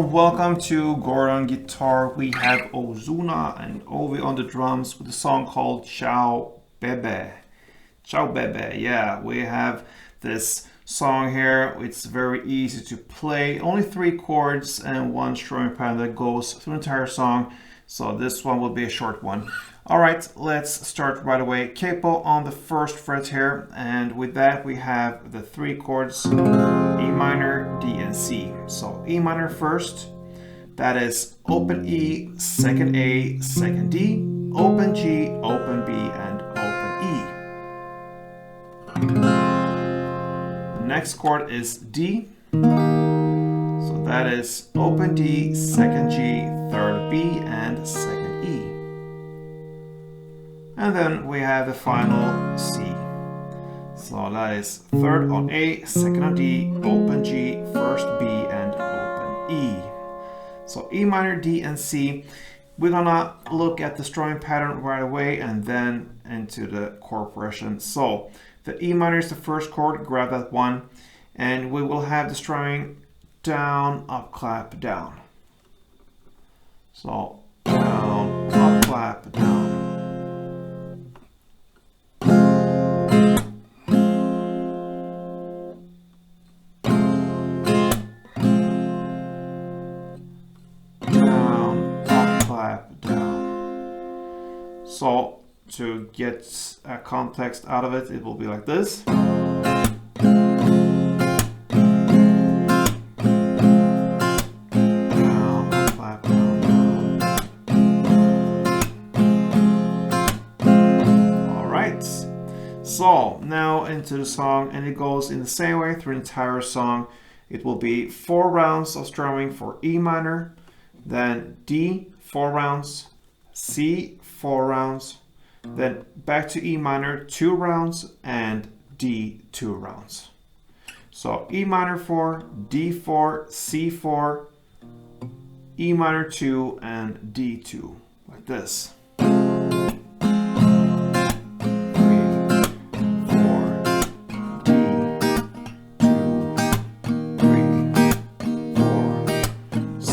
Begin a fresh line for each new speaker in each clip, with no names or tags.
everyone, welcome to Gordon Guitar. We have OZUNA and OVY on the drums with a song called Chao Bebe. Chao Bebe, yeah, we have this song here. It's very easy to play. Only 3 chords and 1 strumming pattern that goes through the entire song. So this one will be a short one. Alright, let's start right away. Capo on the 1st fret here, and with that we have the 3 chords, E minor, D and C. So E minor first, that is open E, 2nd A, 2nd D, open G, open B, and open E. The next chord is D, so that is open D, 2nd G, 3rd B, and 2nd E. And then we have the final C. So that is 3rd on A, 2nd on D, open G, 1st B, and open E. So E minor, D, and C. We're gonna look at the strumming pattern right away and then into the chord progression. So the E minor is the 1st chord, grab that one, and we will have the strumming down, up, clap, down. So down, up, clap, down. So to get a context out of it, it will be like this. Down, clap, down, down. All right. So now into the song, and it goes in the same way through the entire song. It will be 4 rounds of strumming for E minor, then D 4 rounds, C 4 rounds, then back to E minor 2 rounds, and D 2 rounds. So E minor 4, D 4, C 4, E minor 2, and D 2, like this. 3, 4, D 2, 3, 4, C.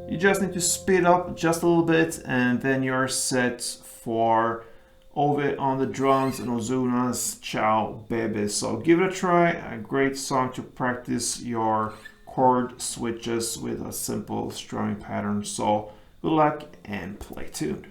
You just need to speed up just a little bit, and then you're set for OVY on the drums and OZUNA's Chao Bebe. So give it a try. A great song to practice your chord switches with a simple strumming pattern. So good luck and play tuned.